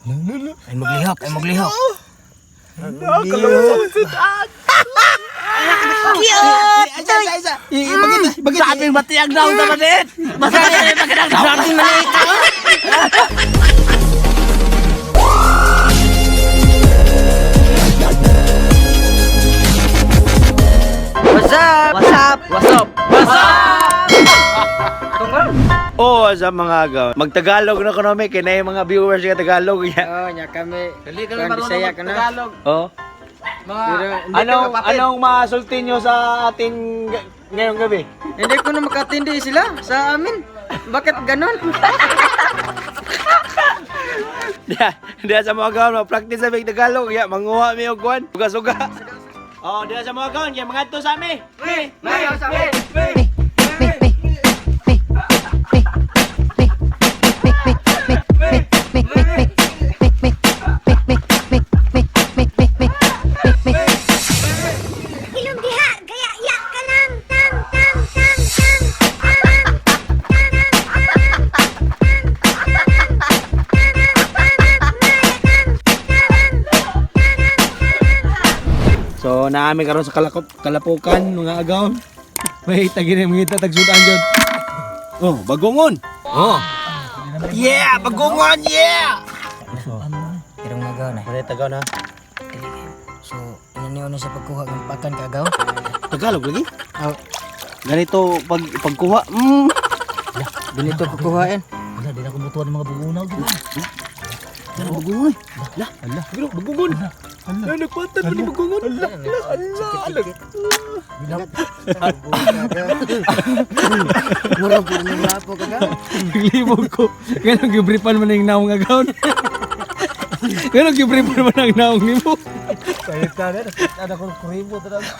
Ay maglihok, ay maglihok. Sabi matiang daw na manit. Masaya na magandang daw. Sabi maliit. What's up? What's up? What's up? What's up? Oh, sa mga agaw. Magtagalog na kami kay yung mga viewers nga Tagalog ya. Oh, nya kami. Dali ka na marunong Tagalog. Oh. Pero, Anong masulti nyo sa atin ngayong gabi? hindi ko na makatindi sila sa amin. Bakit ganon? Diya sa mga agaw, ma-practice sa big Tagalog ya, manguha mi og kwan, suga-suga. Oh, diya sa mga agaw, ya mga to sa amin. Mayo sa amin. Ilong diha, gaya ya ka lang, tam tam tam tam. So, naami karon sa Kalapukan mga agaw. May tagin mga tagsudan jud. Oh, bagongon. Oh. Yeah, bagongon, yeah. Irong magaw na. Mali tagaw na. So, inaniw na sa pagkuha ng pakan kagaw. Tagalog lagi. Oh, Ganito pagkuha. ganito kukuhain. Wala, di na kumutuan ng mga bugunaw. Ano bagongon? Lah, Allah. Bro, bagongon. Allah, nagpatan mo ni bagongon. Mura po ng lapo kagaw. Naglibog ko. Ganun gibripan man ang naong agaw. Ganun gibripan man ang naong nimo. Kahit ka na, ada ko kuribo talaga.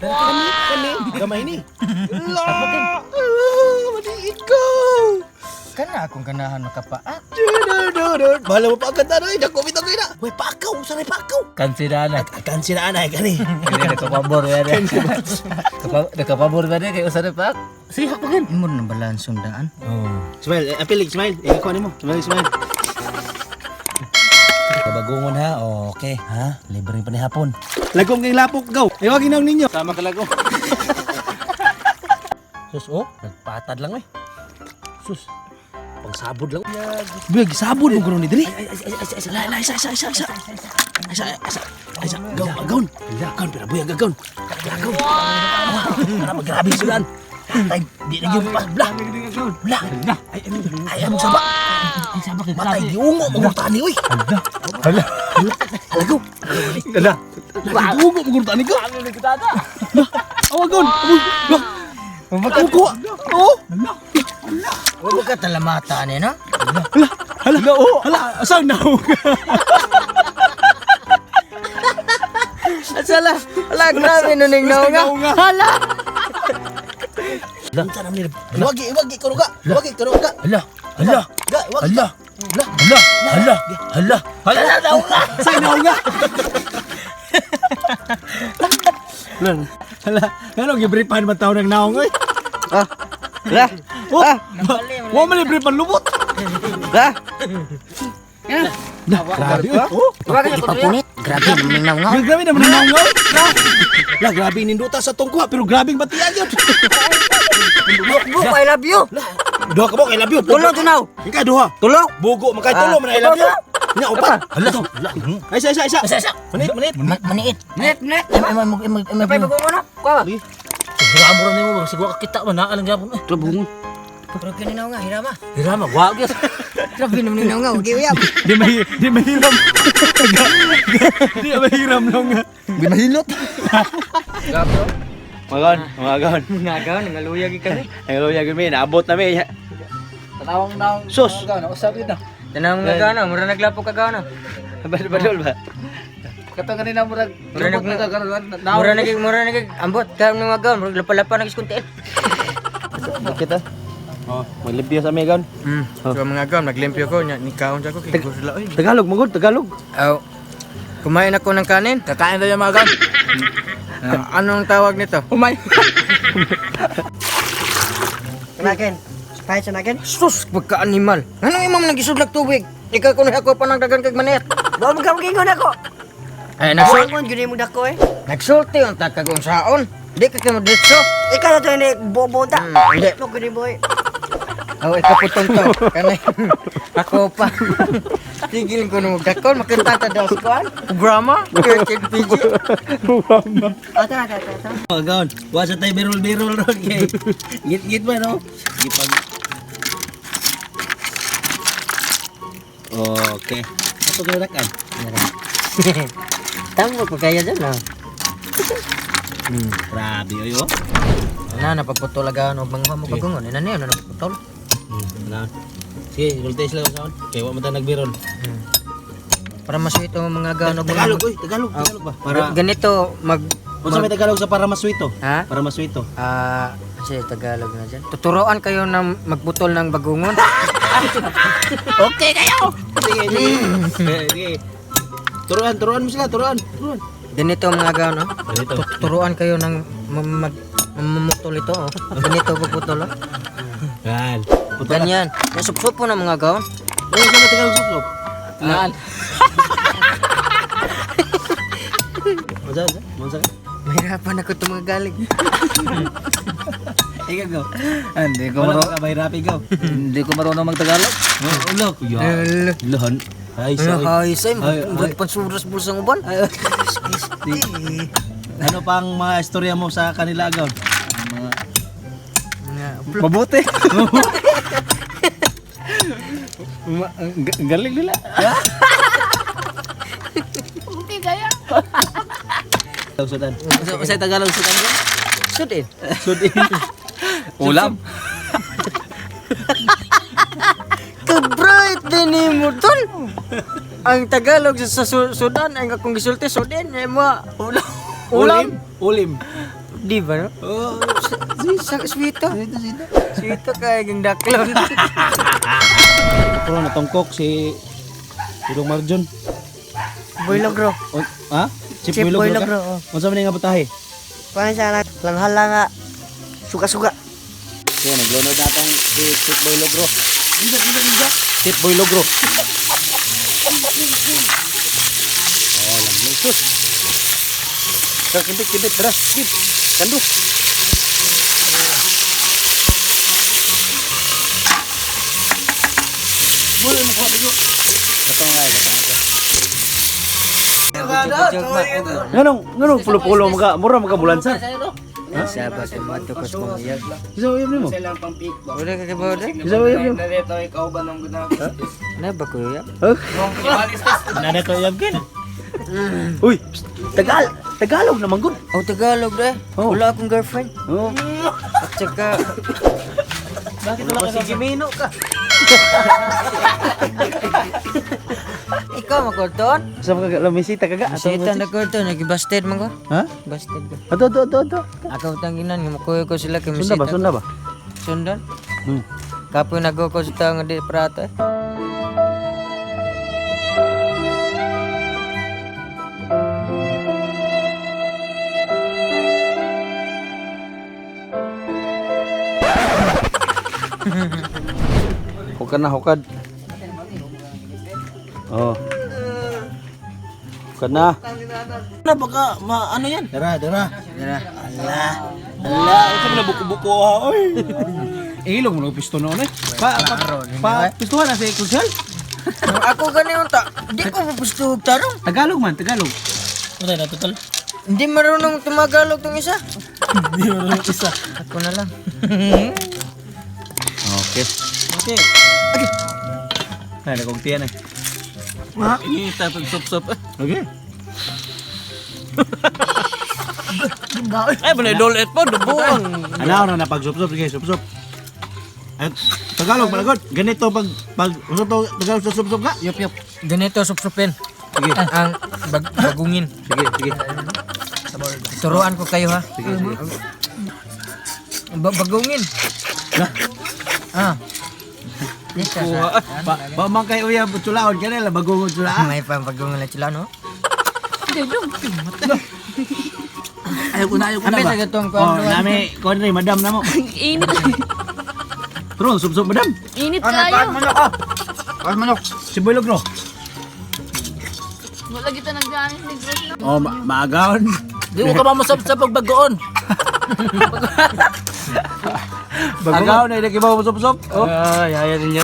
Kani, gamay ni. La! Maliit ko. Kana akong ganahan makapaak. Bahala mo pa agad na. Dako bitaw kayo na. Uy, pakaw. Sanay pakaw. Kansidana. Kansi na anay, kani. Hindi, nakapabor ba yan? Nakapabor ba yan? Kaya usan pa? Siya pa gan. Imo na balaan sundaan. Smile, apilig, smile. Ikaw ni mo. Smile. Kabagungon ha? Okay. Ha? Libre pa ni hapon. Lagom kayong lapok, gaw. Ayaw, ginaw ninyo. Sama ka lagom. Sus, oh. Nagpatad lang eh. Sus. Pangsabod lang. Big, sabod mo gano'n ni Diri. Isa. Gawn. Gawn, pinabuya ka, gawn. Gawn. Para magrabe sulan. Tay, di na yung pa. Blah. Ay, among saba. Matay, di ungo, magurtani, uy. Hala. Alago. Hala. Ungo, magurtani ka. Awa, gawn. Ugo. Oh. Huwag ka talamata niya, no? Hala, asang naong. Asala, ala, grabe nuning nga. Hala. Unsa naman nila? Wagi ko ka. Hala. Hala. Ga, wagi. Hala. Hala daw nga. Sang naong nga. Hala, ano gibripan man taon ng naong oy? Lah, Oh, wa man gibripan lubot. lah. Grabe oy. Oh, Huwag ka ipapunit. Grabe nuning nga. grabe naman ang naong oy. La, grabe ninduta sa tungkuha pero grabing batian yun. Buk, I love you. Duha ka mo kay labi. Tulong tunaw. Ika duha. Tulong. Bugo man kay tulo man ay labi. Nya upat. Hala. Ay isa. Manit. Maniit. Net. May bago mo na. Kuha ba? Siguramo rin mo. Siguro kita mo. Naalang gapon. Trabungon. Pero kininaw nga, hirama. Hirama. Wag yun. Grabe nuning nga, huwag uyab. Di mahiram. Di mahiram lang nga. Di mahilot. Gapo. Magaon. Nagaw, nangaluyag kami. Ay luya gami naabot na mi. Tanawang daw. Sus. Usap yun na. Tanang nga gana, mura naglapo ka gana. Badol ba? Kato kanina murag. Mura nagig ambot. Kaya mga gaw, mura lapa-lapa nagiskuntiin. Kita. Oh, maglimpyo sa megan. So mga gaw, naglimpyo ko, nikawon siya ko. Tagalog magod, Tagalog. Aw, kumain ako ng kanin. Kakain daw yung mga gan. Anong tawag nito? Umay. Kanakin. Kahit sa nakin? Sus, pagka-animal. Anong imam nagisudlag tubig? Ikaw kuno ako pa nang dagan kag manit. Wa mo gingon ako. Ay nagsulti. Nagsulti gini mo dako eh. Nagsulti ang kag unsaon. Di ka kamo ditso. Ikaw na to ni bobonta. Hindi. No gini boy. Oh, ikaw putong to. Kanay. Ako pa. Tigil ko nung dakon makita ta daw sa kuan. Programa. Kid PG. Ata. Oh, gaon. Wa sa tay birol-birol ron kay. Git ba no? Gipag. Okay. Ato ginakan. Tamo ko kaya dyan ah. Grabe oyo. Na napagputol aga no bang mo pagungon. Ina niyo na napagputol. Na. Sige, voltage lang sa on. Kay wa man ta nagbirol. Para maswito ang mga gaano Tagalog oy, Tagalog ba? Para ganito unsa may Tagalog sa para maswito? Ha? Para maswito. Kasi Tagalog na dyan. Tuturoan kayo na magputol ng bagungon. Okay kayo. Sige. Turuan mo sila, turuan. Ganito ang mga gaano. Ganito. Tuturoan kayo ng mamutol ito. Oh. Ganito magputol. Oh. Yan. Ganyan. Nasupsup po ng mga gaon. Ay, sa Tagalog suplop. Yan. Monsa. Mahirapan ako ito mga galing. Ikaw go. Hindi ko Wala marunong, ka may rapi go. hindi ko marunong magtagalog. Ulo. Hello. Lahan. Ay, sorry. Ay, say, Ay. pansuras bulsang uban. Ano pang mga istorya mo sa kanila agaw? Mabuti. Galing nila. Sudan. Sa Tagalog sudan ko? Sudin. Sudin. Ulam. Ka-bright din mo tol. Ang Tagalog sa Sudan, ang akong gisulti, Sudin, ay mo. Ulam. Ulim. Di ba, no? Oh. Sweeto. Sweeto kaya yung daklon. Pero natongkok si Dong Marjon. Boy Logro. Ha? Chip Boy Boy Logro. Logro. Unsa man nga butahe? Kuan sa langhal nga. Suga-suga. So, naglono datang si Chip Boy Logro. Chip Boy Logro. Oh, lamang sus. Kibit, tara, skip. Kando. Boleh mo kuha dito. Katong ay. Nganong pulo-pulo mura bulansa. Sabat yung mato ko sa mga iyag. Isa uyab nimo. Udah ka kibaw na? Isa uyab nimo. Ano ba ko iyag? Nada to uyab kin. Uy, Tagalog naman gud. Oh, Tagalog na. Oh. Wala akong girlfriend. Oh. At saka, Bakit wala ka sige mino ka? ikaw makorton? Sa mga lamisita kaga. Sita na korton, nag-busted man ko. Ha? Busted ko. Ato. Ako tanginan, makuha ko sila kay Sunda misita. ba? Sundan? Hmm. Kapoy nag ko sa tao nga di prato eh. Hukad. Oh. Hukad na. Na baka ano yan? Dara. Allah, ito na buko-buko ha. Oy. Ilong mo pisto noon eh. Pa pistuhan na si Kunsel. Ako ganyan ta. Di ko mapustuhog tarong. Tagalog. Ano na total? Hindi marunong tumagalog tong isa. Hindi mo isa. Ako na lang. Okay. Ay, nagkugtiyan eh. Ini tatag sop-sop. Okay. Ay, balay dolet po, dubuang. Ano na pag sop-sop, sige, sop-sop. At Tagalog, malagod. Ganito pag uso to Tagalog sa sop-sop ka? Yup. Ganito supsupin. Sige. Ang bagungin. Sige. Turuan ko kayo ha. Sige. Bagungin. Ah. Ika sa. Pa man kay uya butulaon kanila bagong butula. May bagungin na sila no. Ayaw ko na Ambil sa gatong Oh, nami kon rin madam namo. Init. Pero sub madam. Init kayo. Ay manok. Sibuyog no. Wala kita nagdaanin ni Grace. Oh, maagawon. Di mo ka mamasab sa pagbagoon. Agawon na ilagi ba usop-usop? Oh. Ay, ayaw ninyo.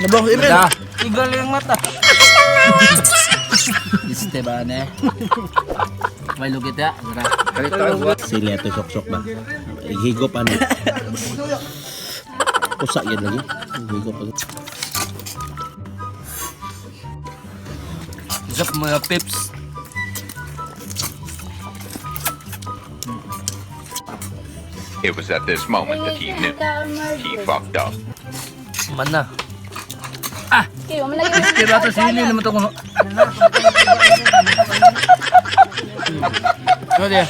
Nabong imin. Igal yung mata. Iste ba ne? May lugit ya. Sili ato sok-sok ba? Higop ano? Usa yan lagi. Higop ano? Zap mga pips. It was at this moment that he knew he fucked up. Man na. Okay, wala lagi. Kira to sili naman to kuno. Ano dia?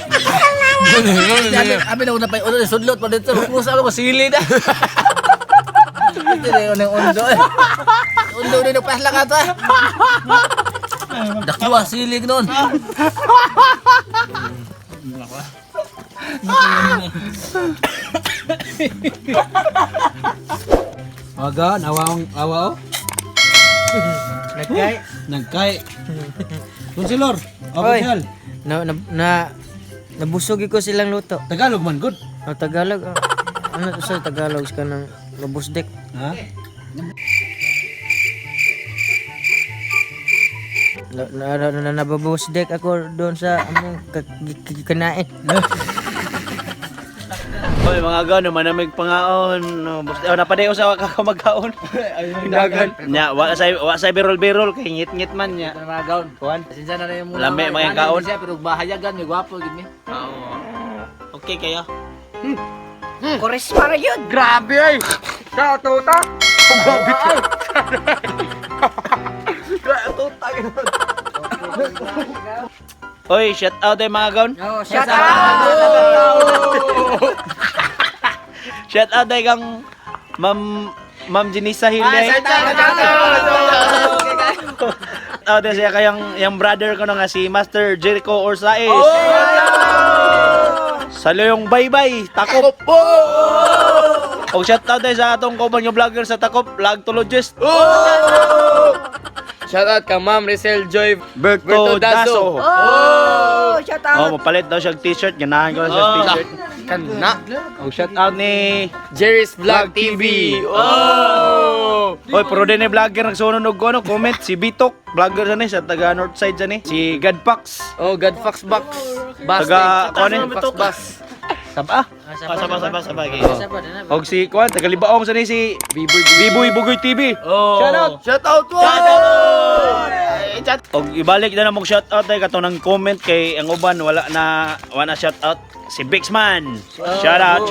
Abi na una pa ulo sudlot pa dito. Musa ko sili na. Ito na yung undo. Undo na pasla ka to. Dakwa sili noon. Aga, awa oh. Nagkay. Nagkay. Konsilor, Oy. official. Nabusog ko silang luto. Tagalog man good. Tagalog. Ano sa Tagalog ka ng nabusdek? Ha? Nababusdek ako doon sa among kanain. Hoy mga agaw naman namig pangaon. Napadayo sa kakamagaon. Dagan. Nya wa sa birol-birol kay ngit-ngit man nya. Nagaon. Kuan. Sinsa na yung muna. Lami mga kaon. Siya pero bahayagan yung gwapo gid ni. Okay kayo. Kores para yun. Grabe ay! Sa tuta! Grabe ka! Hoy, shout out ay mga agaw. Shout out! Shout out ay kang Ma'am Jenisa Hilde. Oh, dahil siya kayang yung brother ko na nga si Master Jericho Orsais. Salo yung baybay, takop. O shout out tayo sa atong kauban yung vlogger sa takop, vlogtologist. Shout out ka Ma'am Rizal Joy Berto Daso. Oh, shout out! Oh, mapalit daw siya t-shirt, ganahan ko na siya t-shirt. Kana. O shout out ni Jerry's Vlog TV. Oh! Hoy, pero din ni vlogger nagsunod og ano, comment si Bitok, vlogger sa ni sa taga Northside sa ni. Si Godpax. Oh, Godfax Box. Bas. Taga kuan ni Bas. Saba. Saba. Og si kuan taga Libaong sa ni si Biboy Bugoy TV. Shout out. Shout out! Og ibalik na namong shout out ay kato ng comment kay ang uban wala na shout out si Bixman. Shout out.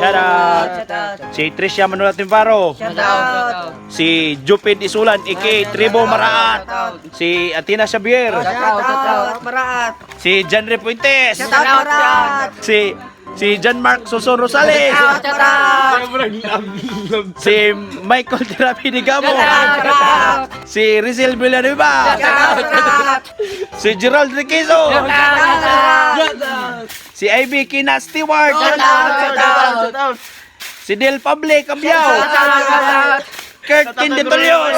Si Tricia Manuel Timparo. Shout out! Si Jupid Isulan aka Tribo Maraat. Si Atina Xavier. Shout out! Maraat! Si Janre Puentes. Shout out! Maraat! Si John Mark Soson Rosales. Shout out! Si Michael Terapi Digamo. Si Rizal Villanueva. Si Gerald Riquezo. Si Ivy Kina Stewart. Si Del Pable Cambiao. Kurt Kindetolion.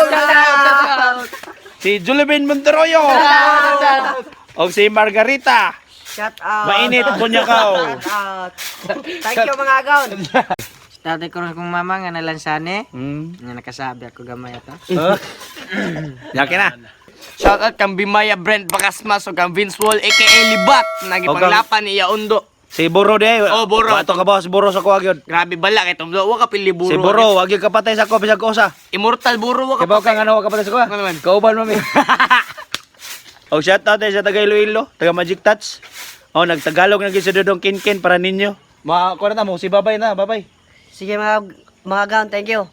Si Julibin Monteroyo. O si Margarita. Shout out! Mainit kunya kao. Shout out! Thank you mga agaon! Tatay ko rin kong mama nga nalansane. Hmm. Nga nakasabi ako gamay ito. Yakin na. Shout out kang Bimaya Brent Bacasmas o kang Vince Wall aka Libat nagipanglapan ni Yaundo. Si Buro di. Oh, Buro. Wato ka ba si Buro sa kuwag yun? Grabe bala kay Tom wa ka pili buro. Si Buro, wag yung kapatay sa ko, bisag ko sa. Immortal buro wa ka. Kibaw ka nga na wag kapatay sa ko. Ano naman? Kauban mami. O shout out tayo sa taga Iloilo, taga Magic Touch. O nagtagalog na sa Dodong Kinkin para ninyo. Kuha na mo, si Babay na, Babay. Sige mga agaon, thank you!